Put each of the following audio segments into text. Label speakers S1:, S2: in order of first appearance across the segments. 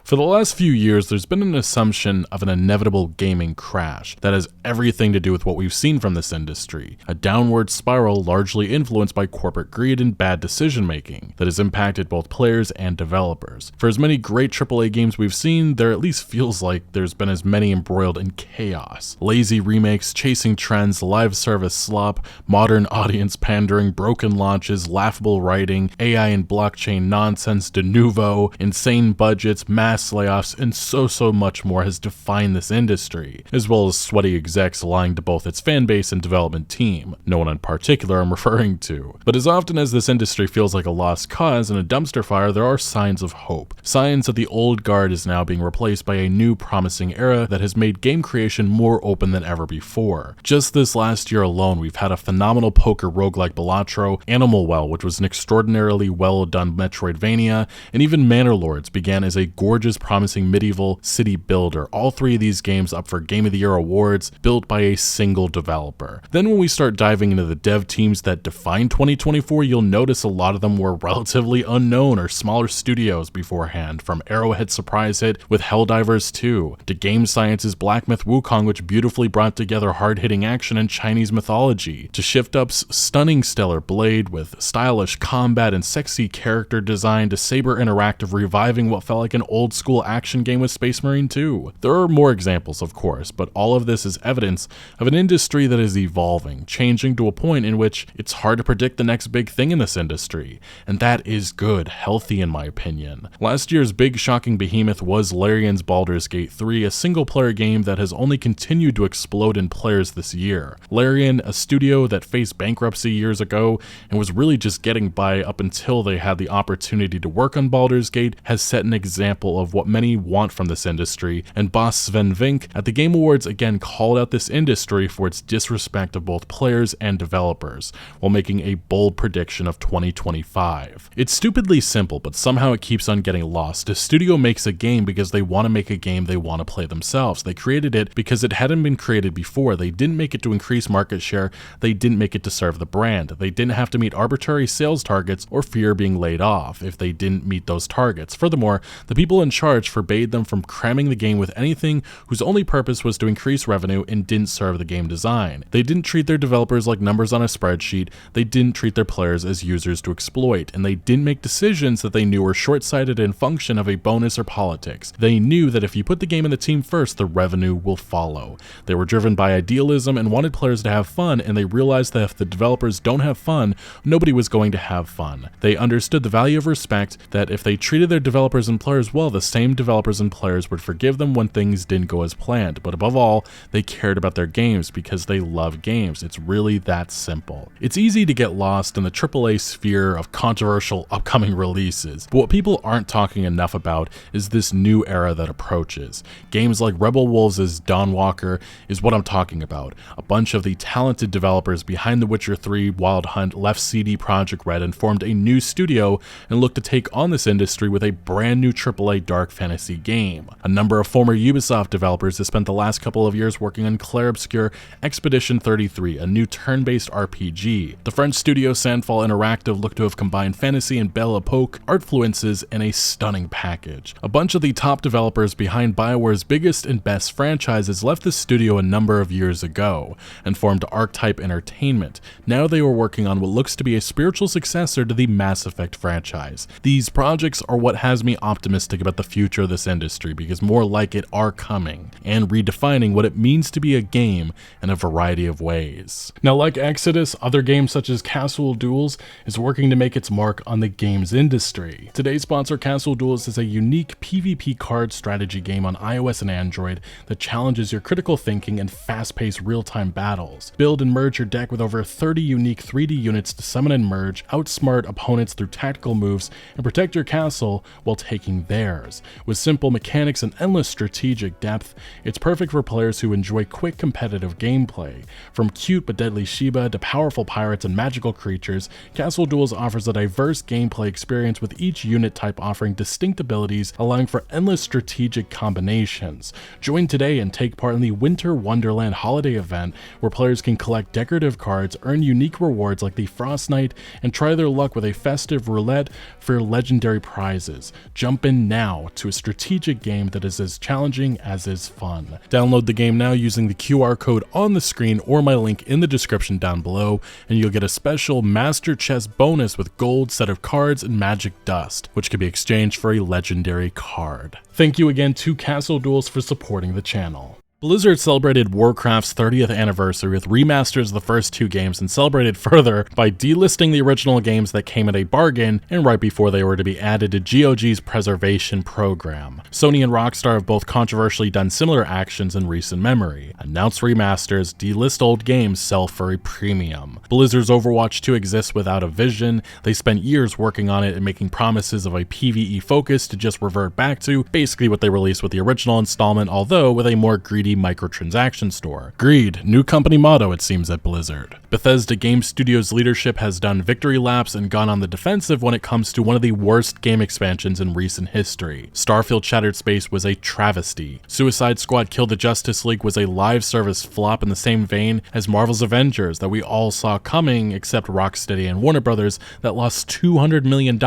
S1: For the last few years, there's been an assumption of an inevitable gaming crash that has everything to do with what we've seen from this industry, a downward spiral largely influenced by corporate greed and bad decision-making that has impacted both players and developers. For as many great AAA games we've seen, there at least feels like there's been as many embroiled in chaos. Lazy remakes, chasing trends, live service slop, modern audience pandering, broken launches, laughable writing, AI and blockchain nonsense, de nouveau, insane budgets, mass layoffs, and so much more has defined this industry, as well as sweaty execs lying to both its fanbase and development team. No one in particular I'm referring to. But as often as this industry feels like a lost cause and a dumpster fire, there are signs of hope. Signs that the old guard is now being replaced by a new promising era that has made game creation more open than ever before. Just this last year alone, we've had a phenomenal poker roguelike Balatro, Animal Well, which was an extraordinarily well done Metroidvania, and even Manor Lords began as a gorgeous promising medieval city builder. All three of these games up for Game of the Year awards, built by a single developer. Then when we start diving into the dev teams that define 2024, you'll notice a lot of them were relatively unknown or smaller studios beforehand, from Arrowhead's surprise hit with Helldivers 2, to Game Science's Black Myth Wukong, which beautifully brought together hard-hitting action and Chinese mythology, to Shift Up's stunning Stellar Blade with stylish combat and sexy character design, to Saber Interactive reviving what felt like an old-school action game with Space Marine 2. There are more examples, of course, but all of this is evidence of an industry that is evolving, changing to a point in which it's hard to predict the next big thing in this industry, and that is good, healthy in my opinion. Last year's big shocking behemoth was Larian's Baldur's Gate 3, a single-player game that has only continued to explode in players this year. Larian, a studio that faced bankruptcy years ago and was really just getting by up until they had the opportunity to work on Baldur's Gate, has set an example of what many want from this industry, and boss Sven Vink at the Game Awards again called out this industry for its disrespect of both players and developers, while making a bold prediction of 2025. It's stupidly simple, but somehow it keeps on getting lost. A studio makes a game because they want to make a game they want to play themselves. They created it because it hadn't been created before. They didn't make it to increase market share. They didn't make it to serve the brand. They didn't have to meet arbitrary sales targets or fear being laid off if they didn't meet those targets. Furthermore, the people in charge forbade them from cramming the game with anything whose only purpose was to increase revenue and didn't serve the game design. They didn't treat their developers like numbers on a spreadsheet. They didn't treat their players as users to exploit, and they didn't make decisions that they knew were short-sighted in function of a bonus or politics. They knew that if you put the game and the team first, the revenue will follow. They were driven by idealism and wanted players to have fun, and they realized that if the developers don't have fun, nobody was going to have fun. They understood the value of respect, that if they treated their developers and players well, the same developers and players would forgive them when things didn't go as planned. But above all, they cared about their games because they love games. It's really that simple. It's easy to get lost in the AAA sphere of controversial upcoming releases, but what people aren't talking enough about is this new era that approaches. Games like Rebel Wolves' Dawnwalker is what I'm talking about. A bunch of the talented developers behind The Witcher 3 Wild Hunt left CD Projekt Red and formed a new studio and looked to take on this industry with a brand new AAA dark fantasy game. A number of former Ubisoft developers have spent the last couple of years working on Clair Obscur Expedition 33, a new turn-based RPG. The French studio Sandfall Interactive looked to have combined fantasy and Belle Epoque art fluences in a stunning package. A bunch of the top developers behind BioWare's biggest and best franchises left the studio a number of years ago and formed Archetype Entertainment. Now they were working on what looks to be a spiritual successor to the Mass Effect franchise. These projects are what has me optimistic about the future of this industry, because more like it are coming and redefining what it means to be a game in a variety of ways. Now, like Exodus, other games such as Castle Duels is working to make its mark on the games industry. Today's sponsor, Castle Duels, is a unique PvP card strategy game on iOS and Android that challenges your critical thinking and fast-paced real-time battles. Build and merge your deck with over 30 unique 3D units to summon and merge, outsmart opponents through tactical moves, and protect your castle while taking theirs. With simple mechanics and endless strategic depth, it's perfect for players who enjoy quick competitive gameplay. From cute but deadly Shiba to powerful pirates and magical creatures, Castle Duels offers a diverse gameplay experience with each unit type offering distinct abilities, allowing for endless strategic combinations. Join today and take part in the Winter Wonderland holiday event, where players can collect decorative cards, earn unique rewards like the Frost Knight, and try their luck with a festive roulette for legendary prizes. Jump in now now to a strategic game that is as challenging as is fun. Download the game now using the QR code on the screen or my link in the description down below, and you'll get a special Master Chest bonus with gold, set of cards, and magic dust, which can be exchanged for a legendary card. Thank you again to Castle Duels for supporting the channel. Blizzard celebrated Warcraft's 30th anniversary with remasters of the first two games and celebrated further by delisting the original games that came at a bargain and right before they were to be added to GOG's preservation program. Sony and Rockstar have both controversially done similar actions in recent memory. Announce remasters, delist old games, sell for a premium. Blizzard's Overwatch 2 exists without a vision. They spent years working on it and making promises of a PvE focus to just revert back to basically what they released with the original installment, although with a more greedy microtransaction store. Greed, new company motto it seems at Blizzard. Bethesda Game Studios leadership has done victory laps and gone on the defensive when it comes to one of the worst game expansions in recent history. Starfield Shattered Space was a travesty. Suicide Squad Kill the Justice League was a live service flop in the same vein as Marvel's Avengers that we all saw coming, except Rocksteady and Warner Brothers that lost $200 million in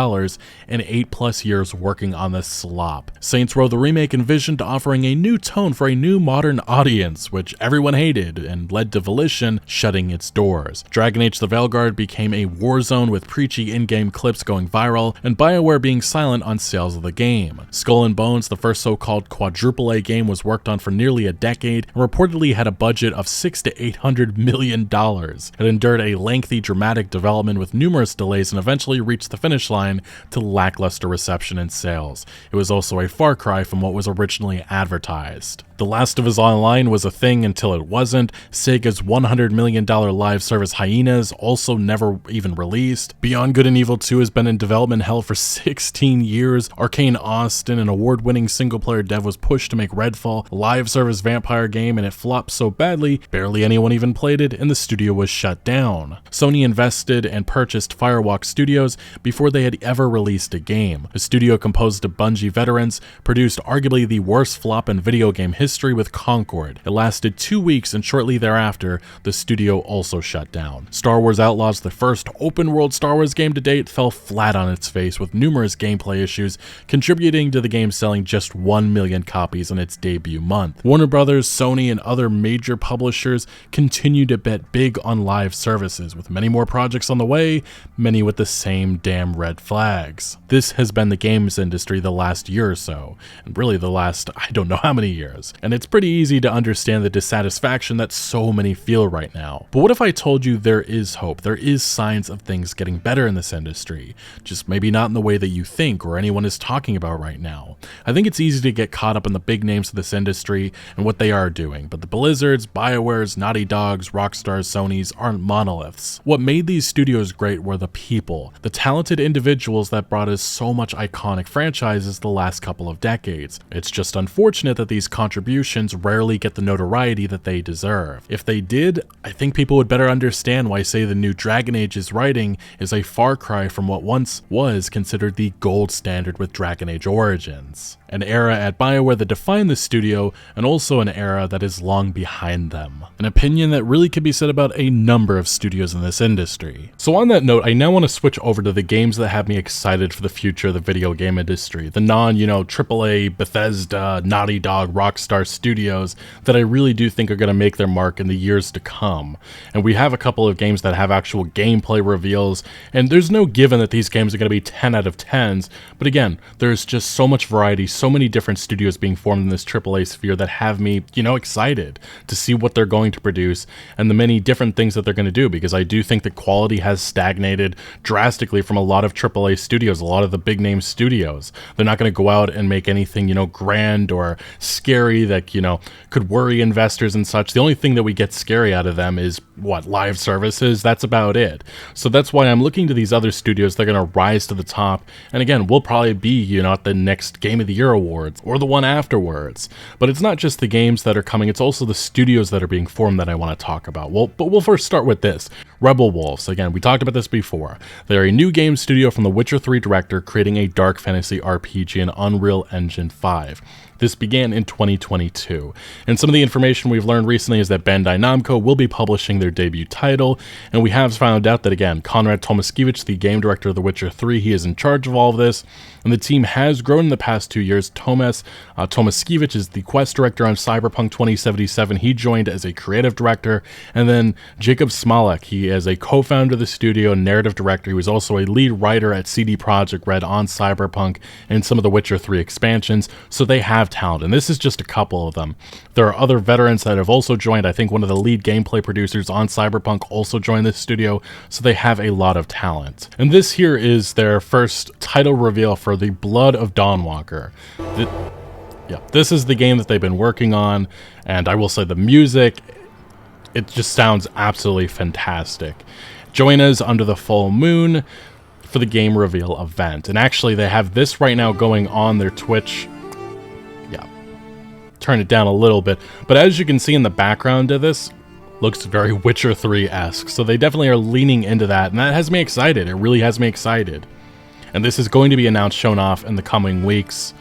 S1: 8+ years working on this slop. Saints Row the remake envisioned offering a new tone for a new modern audience, which everyone hated and led to Volition shutting its doors. Dragon Age The Veilguard became a war zone with preachy in-game clips going viral and BioWare being silent on sales of the game. Skull and Bones, the first so-called quadruple A game, was worked on for nearly a decade and reportedly had a budget of $600 to $800 million. It endured a lengthy, dramatic development with numerous delays and eventually reached the finish line to lackluster reception and sales. It was also a far cry from what was originally advertised. The Last of Us Online was a thing until it wasn't. Sega's $100 million live service Hyenas also never even released. Beyond Good and Evil 2 has been in development hell for 16 years. Arcane Austin, an award-winning single-player dev, was pushed to make Redfall a live service vampire game, and it flopped so badly barely anyone even played it, and the studio was shut down. Sony invested and purchased Firewalk Studios before they had ever released a game. A studio composed of Bungie veterans produced arguably the worst flop in video game history with Concord. It lasted 2 weeks, and shortly thereafter, the studio also shut down. Star Wars Outlaws, the first open-world Star Wars game to date, fell flat on its face with numerous gameplay issues, contributing to the game selling just 1 million copies in its debut month. Warner Brothers, Sony, and other major publishers continue to bet big on live services, with many more projects on the way, many with the same damn red flags. This has been the games industry the last year or so, and really the last I don't know how many years. And it's pretty easy to understand the dissatisfaction that so many feel right now. But what if I told you there is hope? There is signs of things getting better in this industry, just maybe not in the way that you think or anyone is talking about right now. I think it's easy to get caught up in the big names of this industry and what they are doing, but the Blizzards, BioWares, Naughty Dogs, Rockstars, Sonys aren't monoliths. What made these studios great were the people, the talented individuals that brought us so much iconic franchises the last couple of decades. It's just unfortunate that these contributions rarely get the notoriety that they deserve. If they did, I think people would better understand why, say, the new Dragon Age's writing is a far cry from what once was considered the gold standard with Dragon Age Origins. An era at BioWare that defined the studio, and also an era that is long behind them. An opinion that really could be said about a number of studios in this industry. So on that note, I now want to switch over to the games that have me excited for the future of the video game industry. The AAA, Bethesda, Naughty Dog, Rockstar studios that I really do think are going to make their mark in the years to come. And we have a couple of games that have actual gameplay reveals, and there's no given that these games are going to be 10 out of 10s, but again, there's just so much variety, so many different studios being formed in this AAA sphere that have me, excited to see what they're going to produce and the many different things that they're going to do, because I do think the quality has stagnated drastically from a lot of AAA studios, a lot of the big name studios. They're not going to go out and make anything, grand or scary that, could worry investors and such. The only thing that we get scary out of them is live services. That's about it. So that's why I'm looking to these other studios. They're going to rise to the top. And again, we'll probably be, at the next Game of the Year awards or the one afterwards. But it's not just the games that are coming. It's also the studios that are being formed that I want to talk about. But we'll first start with this. Rebel Wolves. Again, we talked about this before. They're a new game studio from the Witcher 3 director creating a dark fantasy RPG in Unreal Engine 5. This began in 2020. 2022. And some of the information we've learned recently is that Bandai Namco will be publishing their debut title, and we have found out that, again, Konrad Tomaskiewicz, the game director of The Witcher 3, he is in charge of all of this, and the team has grown in the past 2 years. Tomaskiewicz is the quest director on Cyberpunk 2077. He joined as a creative director, and then Jacob Smalek, he is a co-founder of the studio and narrative director. He was also a lead writer at CD Projekt Red on Cyberpunk and some of the Witcher 3 expansions, so they have talent, and this is just a couple of them. There are other veterans that have also joined. I think one of the lead gameplay producers on Cyberpunk also joined this studio, so they have a lot of talent. And this here is their first title reveal for The Blood of Dawnwalker. This is the game that they've been working on, and I will say the music, it just sounds absolutely fantastic. Join us under the full moon for the game reveal event. And actually, they have this right now going on their Twitch. Turn it down a little bit. But as you can see in the background of this, looks very Witcher 3-esque. So they definitely are leaning into that, and that has me excited. It really has me excited. And this is going to be announced, shown off in the coming weeks.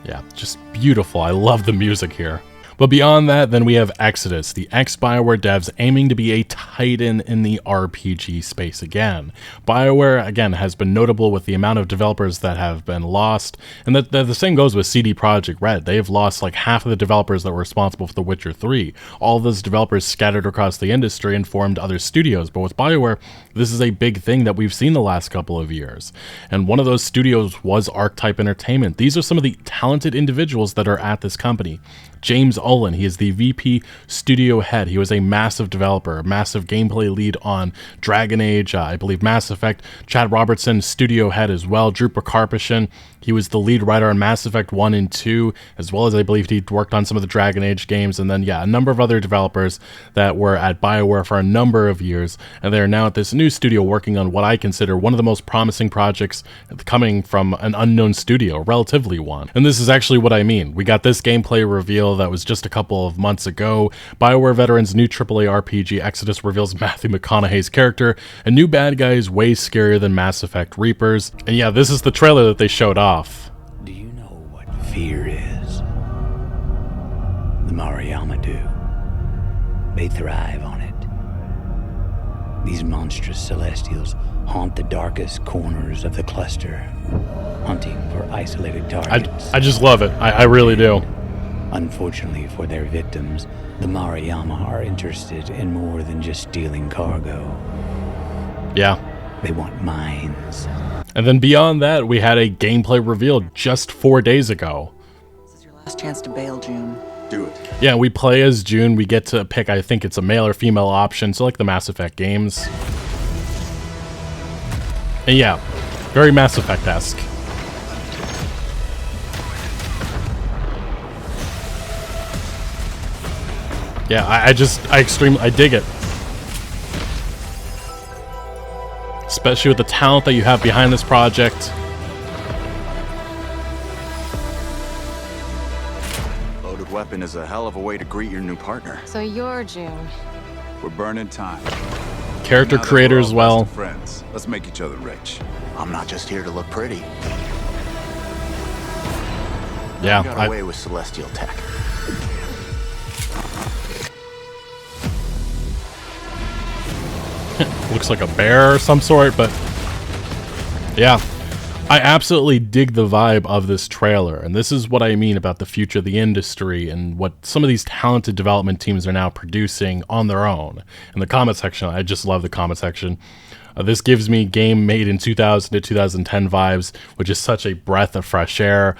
S1: Yeah, just beautiful. I love the music here. But beyond that, then we have Exodus, the ex-BioWare devs aiming to be a titan in the RPG space again. BioWare, again, has been notable with the amount of developers that have been lost, and that the same goes with CD Projekt Red. They have lost like half of the developers that were responsible for The Witcher 3. All of those developers scattered across the industry and formed other studios, but with BioWare, this is a big thing that we've seen the last couple of years. And one of those studios was Archetype Entertainment. These are some of the talented individuals that are at this company. James Olin, he is the VP studio head. He was a massive developer, a massive gameplay lead on Dragon Age, I believe Mass Effect. Chad Robertson, studio head as well. Drew Karpyshyn, he was the lead writer on Mass Effect 1 and 2, as well as I believe he worked on some of the Dragon Age games. And then, yeah, a number of other developers that were at BioWare for a number of years. And they're now at this new studio working on what I consider one of the most promising projects coming from an unknown studio, relatively one. And this is actually what I mean. We got this gameplay reveal that was just a couple of months ago. BioWare veterans' new AAA RPG Exodus reveals Matthew McConaughey's character. A new bad guy is way scarier than Mass Effect Reapers. And yeah, this is the trailer that they showed off.
S2: Do you know what fear is? The Mariyama do. They thrive on it. These monstrous celestials haunt the darkest corners of the cluster, hunting for isolated targets.
S1: I just love it. I really do.
S2: Unfortunately for their victims, the Mariyama are interested in more than just stealing cargo.
S1: Yeah.
S2: They want minds.
S1: And then beyond that, we had a gameplay reveal just 4 days ago.
S3: This is your last chance to bail, June.
S4: Do it.
S1: Yeah, we play as June. We get to pick, I think it's a male or female option, so like the Mass Effect games. And yeah, very Mass Effect-esque. Yeah, I dig it. Especially with the talent that you have behind this project.
S4: Loaded weapon is a hell of a way to greet your new partner.
S5: So you're June.
S4: We're burning time.
S1: Character creator as well.
S4: Friends, let's make each other rich.
S6: I'm not just here to look pretty.
S1: Yeah,
S6: Got away with celestial tech.
S1: Looks like a bear or some sort, but yeah, I absolutely dig the vibe of this trailer, and this is what I mean about the future of the industry and what some of these talented development teams are now producing on their own. In the comment section, I just love the comment section. This gives me game made in 2000 to 2010 vibes, which is such a breath of fresh air.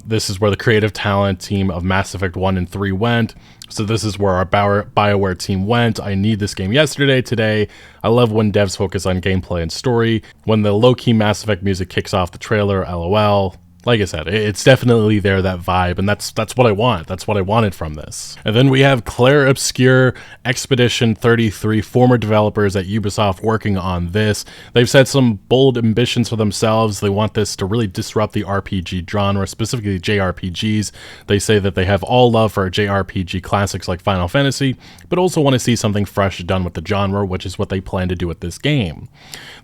S1: This is where the creative talent team of Mass Effect 1 and 3 went. So this is where our BioWare team went. I need this game yesterday, today. I love when devs focus on gameplay and story. When the low-key Mass Effect music kicks off the trailer, LOL. Like I said, it's definitely there, that vibe, and that's what I want. That's what I wanted from this. And then we have Clair, Obscur, Expedition 33, former developers at Ubisoft working on this. They've set some bold ambitions for themselves. They want this to really disrupt the RPG genre, specifically JRPGs. They say that they have all love for JRPG classics like Final Fantasy, but also want to see something fresh done with the genre, which is what they plan to do with this game.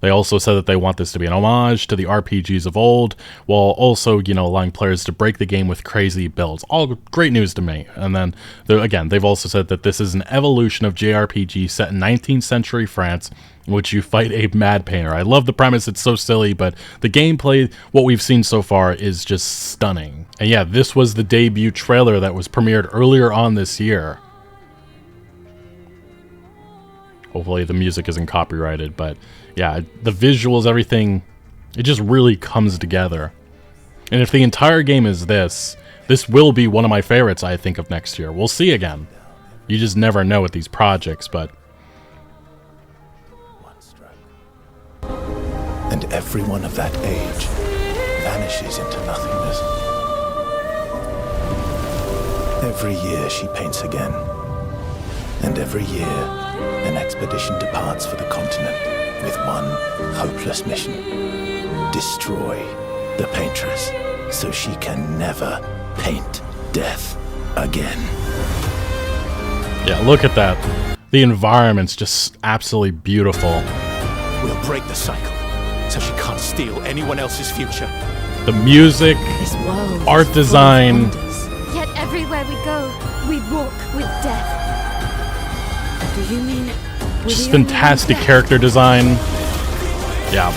S1: They also said that they want this to be an homage to the RPGs of old, while also also, allowing players to break the game with crazy builds. All great news to me. And then, again, they've also said that this is an evolution of JRPG set in 19th century France, in which you fight a mad painter. I love the premise, it's so silly, but the gameplay, what we've seen so far, is just stunning. And yeah, this was the debut trailer that was premiered earlier on this year. Hopefully the music isn't copyrighted, but yeah, the visuals, everything, it just really comes together. And if the entire game is this will be one of my favorites, I think, of next year. We'll see again. You just never know with these projects, but...
S5: And everyone of that age vanishes into nothingness. Every year she paints again. And every year, an expedition departs for the continent with one hopeless mission. Destroy the paintress so she can never paint death again.
S1: Yeah, look at that. The environment's just absolutely beautiful.
S5: We'll break the cycle so she can't steal anyone else's future.
S1: The music,
S7: This world
S1: art
S7: is full of
S1: design.
S7: wonders.
S8: Yet everywhere we go, we walk with death.
S7: Do you mean
S1: Just fantastic character design. Yeah.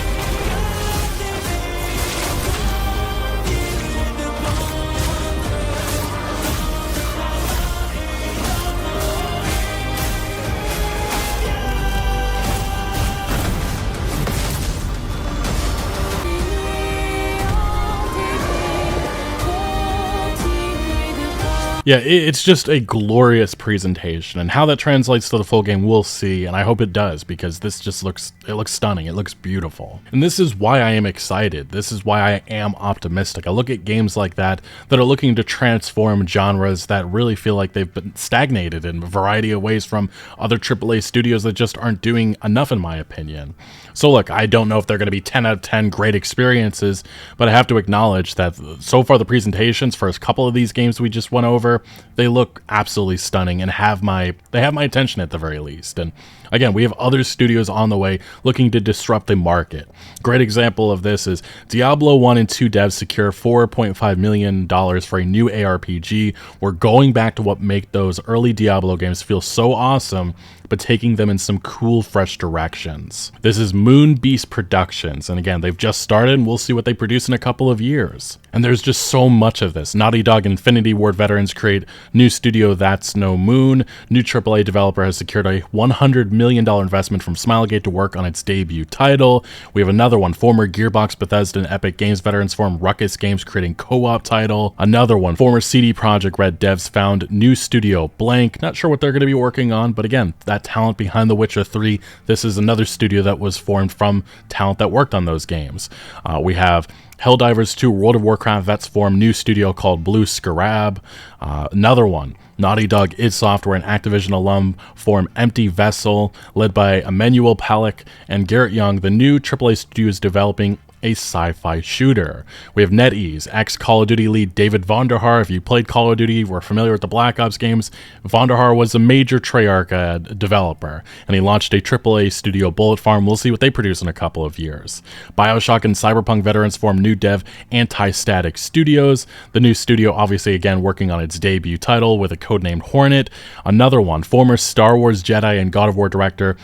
S1: Yeah, it's just a glorious presentation, and how that translates to the full game, we'll see, and I hope it does, because this just looks stunning, it looks beautiful. And this is why I am excited, this is why I am optimistic. I look at games like that are looking to transform genres that really feel like they've been stagnated in a variety of ways from other AAA studios that just aren't doing enough, in my opinion. So look, I don't know if they're going to be 10 out of 10 great experiences, but I have to acknowledge that so far the presentations for a couple of these games we just went over, they look absolutely stunning and they have my attention at the very least. And again, we have other studios on the way looking to disrupt the market. Great example of this is Diablo 1 and 2 devs secure $4.5 million for a new ARPG. We're going back to what make those early Diablo games feel so awesome, but taking them in some cool, fresh directions. This is Moon Beast Productions, and again, they've just started, and we'll see what they produce in a couple of years. And there's just so much of this. Naughty Dog and Infinity Ward veterans create new studio That's No Moon. New AAA developer has secured a $100 million investment from Smilegate to work on its debut title. We have another one, former Gearbox, Bethesda, and Epic Games veterans form Ruckus Games creating co-op title. Another one, former CD Projekt Red devs found new studio Blank. Not sure what they're going to be working on, but again, that talent behind The Witcher 3, this is another studio that was formed from talent that worked on those games. We have Helldivers 2 World of Warcraft vets form new studio called Blue Scarab. Another one, Naughty Dog, id Software, and Activision alum form Empty Vessel, led by Emmanuel Palick and Garrett Young. The new AAA studio is developing a sci-fi shooter. We have NetEase, ex-Call of Duty lead David Vonderhaar. If you played Call of Duty, we're familiar with the Black Ops games. Vonderhaar was a major Treyarch developer, and he launched a AAA studio, Bullet Farm. We'll see what they produce in a couple of years. BioShock and Cyberpunk veterans form new dev Anti-Static Studios. The new studio, obviously, again, working on its debut title with a codenamed Hornet. Another one, former Star Wars Jedi and God of War director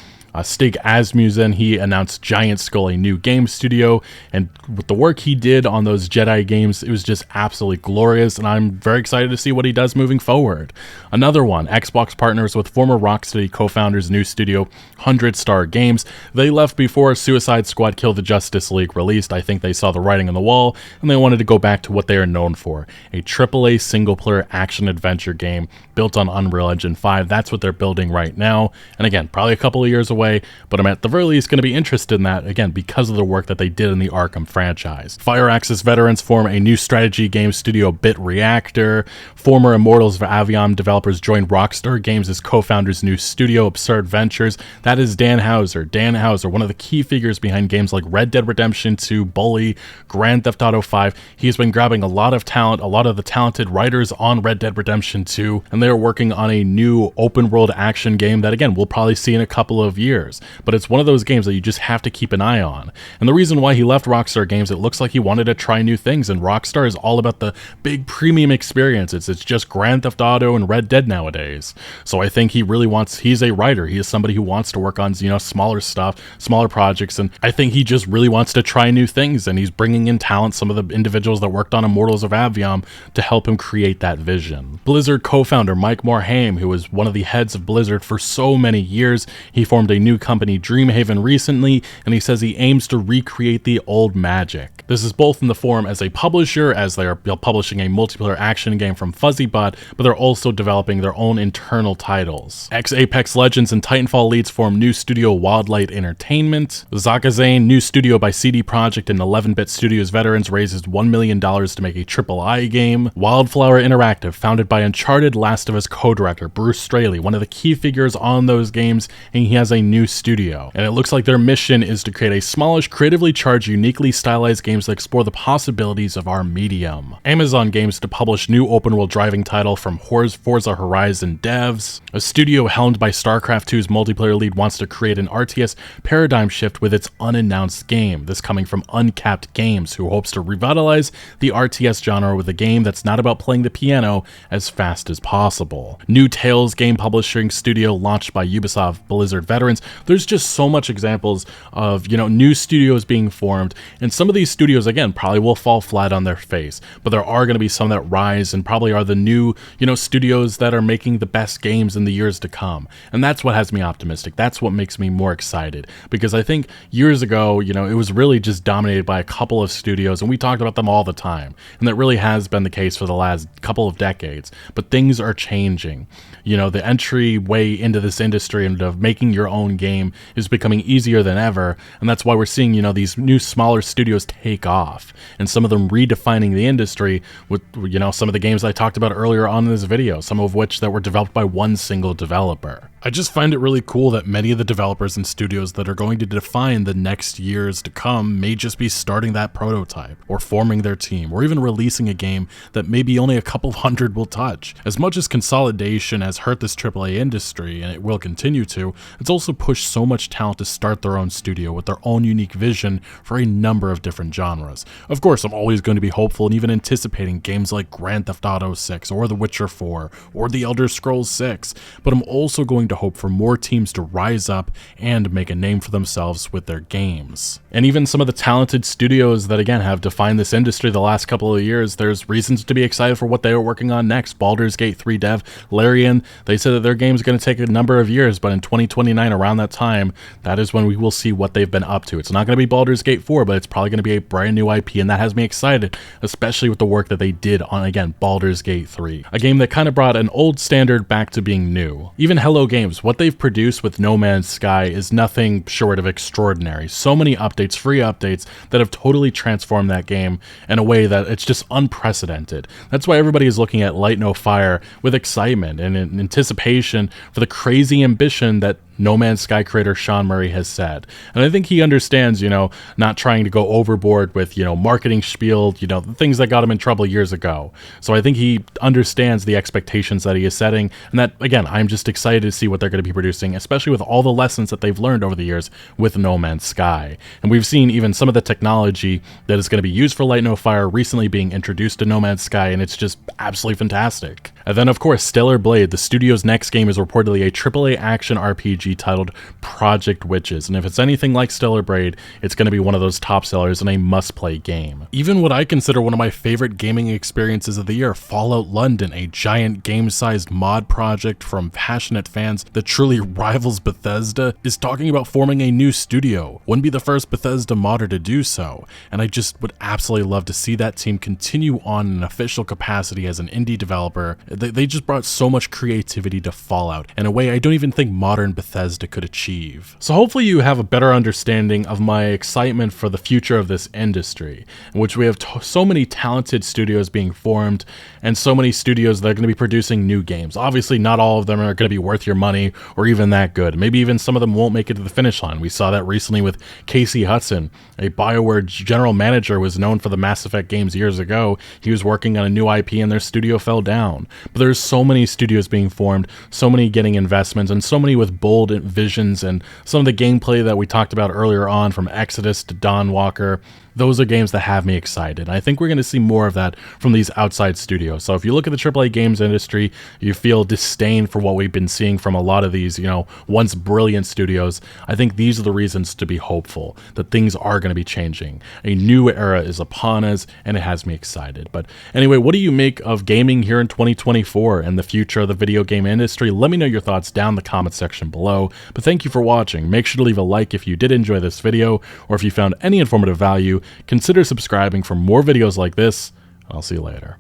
S1: Stig Asmussen, he announced Giant Skull, a new game studio, and with the work he did on those Jedi games, it was just absolutely glorious, and I'm very excited to see what he does moving forward. Another one, Xbox partners with former Rocksteady co-founders new studio 100 Star Games. They left before Suicide Squad Kill the Justice League released. I think they saw the writing on the wall, and they wanted to go back to what they are known for, a AAA single-player action-adventure game built on Unreal Engine 5. That's what they're building right now, and again, probably a couple of years away, but I'm at the very least going to be interested in that, again, because of the work that they did in the Arkham franchise. Firaxis veterans form a new strategy game studio, Bit Reactor. Former Immortals of Avion developers joined Rockstar Games as co-founders' new studio, Absurd Ventures. That is Dan Houser. Dan Houser, one of the key figures behind games like Red Dead Redemption 2, Bully, Grand Theft Auto 5. He's been grabbing a lot of talent, a lot of the talented writers on Red Dead Redemption 2, and they are working on a new open-world action game that, again, we'll probably see in a couple of years. years, but it's one of those games that you just have to keep an eye on. And the reason why he left Rockstar Games, it looks like he wanted to try new things, and Rockstar is all about the big premium experiences. It's just Grand Theft Auto and Red Dead nowadays. So I think he really wants, he's a writer, he is somebody who wants to work on, you know, smaller stuff, smaller projects, and I think he just really wants to try new things, and he's bringing in talent, some of the individuals that worked on Immortals of Avium, to help him create that vision. Blizzard co-founder Mike Morhaime, who was one of the heads of Blizzard for so many years, he formed a new company, Dreamhaven, recently, and he says he aims to recreate the old magic. This is both in the form as a publisher, as they are publishing a multiplayer action game from FuzzyBot, but they're also developing their own internal titles. Ex-Apex Legends and Titanfall leads form new studio Wildlight Entertainment. Zakazane, new studio by CD Projekt and 11-Bit Studios veterans, raises $1 million to make a AAA game. Wildflower Interactive, founded by Uncharted Last of Us co-director Bruce Straley, one of the key figures on those games, and he has a new studio. And it looks like their mission is to create a smallish, creatively charged, uniquely stylized games that explore the possibilities of our medium. Amazon Games to publish new open-world driving title from Forza Horizon devs. A studio helmed by StarCraft 2's multiplayer lead wants to create an RTS paradigm shift with its unannounced game. This coming from Uncapped Games, who hopes to revitalize the RTS genre with a game that's not about playing the piano as fast as possible. New Tales game publishing studio launched by Ubisoft Blizzard veterans. There's just so much examples of, you know, new studios being formed, and some of these studios, again, probably will fall flat on their face, but there are going to be some that rise and probably are the new, you know, studios that are making the best games in the years to come. And that's what has me optimistic. That's what makes me more excited, because I think years ago, you know, it was really just dominated by a couple of studios, and we talked about them all the time, and that really has been the case for the last couple of decades. But things are changing. You know, the entryway into this industry and of making your own game is becoming easier than ever, and that's why we're seeing, you know, these new smaller studios take off, and some of them redefining the industry with, you know, some of the games I talked about earlier on in this video, some of which that were developed by one single developer. I just find it really cool that many of the developers and studios that are going to define the next years to come may just be starting that prototype, or forming their team, or even releasing a game that maybe only a couple hundred will touch. As much as consolidation has hurt this AAA industry, and it will continue to, it's also pushed so much talent to start their own studio with their own unique vision for a number of different genres. Of course, I'm always going to be hopeful and even anticipating games like Grand Theft Auto 6, or The Witcher 4, or The Elder Scrolls 6, but I'm also going to hope for more teams to rise up and make a name for themselves with their games. And even some of the talented studios that, again, have defined this industry the last couple of years, there's reasons to be excited for what they are working on next. Baldur's Gate 3 dev Larian, they said that their game is going to take a number of years, but in 2029, around that time, that is when we will see what they've been up to. It's not going to be Baldur's Gate 4, but it's probably going to be a brand new IP, and that has me excited, especially with the work that they did on, again, Baldur's Gate 3, a game that kind of brought an old standard back to being new. Even Hello Games, what they've produced with No Man's Sky is nothing short of extraordinary. So many updates, free updates, that have totally transformed that game in a way that it's just unprecedented. That's why everybody is looking at Light No Fire with excitement and in anticipation for the crazy ambition that No Man's Sky creator Sean Murray has said. And I think he understands, you know, not trying to go overboard with, you know, marketing spiel, you know, the things that got him in trouble years ago. So I think he understands the expectations that he is setting, and that, again, I'm just excited to see what they're going to be producing, especially with all the lessons that they've learned over the years with No Man's Sky. And we've seen even some of the technology that is going to be used for Light No Fire recently being introduced to No Man's Sky, and it's just absolutely fantastic. And then, of course, Stellar Blade, the studio's next game, is reportedly a AAA action RPG titled Project Witches, and if it's anything like Stellar Blade, it's going to be one of those top sellers and a must-play game. Even what I consider one of my favorite gaming experiences of the year, Fallout London, a giant game-sized mod project from passionate fans that truly rivals Bethesda, is talking about forming a new studio. Wouldn't be the first Bethesda modder to do so, and I just would absolutely love to see that team continue on in an official capacity as an indie developer. They just brought so much creativity to Fallout in a way I don't even think modern Bethesda could achieve. So hopefully you have a better understanding of my excitement for the future of this industry, in which we have so many talented studios being formed and so many studios that are going to be producing new games. Obviously, not all of them are going to be worth your money or even that good. Maybe even some of them won't make it to the finish line. We saw that recently with Casey Hudson, a BioWare general manager, was known for the Mass Effect games years ago. He was working on a new IP and their studio fell down. but there's so many studios being formed, so many getting investments, and so many with bold visions, and some of the gameplay that we talked about earlier on, from Exodus to Dawnwalker. Those are games that have me excited. I think we're going to see more of that from these outside studios. So if you look at the AAA games industry, you feel disdain for what we've been seeing from a lot of these, once brilliant studios. I think these are the reasons to be hopeful that things are going to be changing. A new era is upon us, and it has me excited. But anyway, what do you make of gaming here in 2024 and the future of the video game industry? Let me know your thoughts down in the comment section below. But thank you for watching. Make sure to leave a like if you did enjoy this video, or if you found any informative value. Consider subscribing for more videos like this. I'll see you later.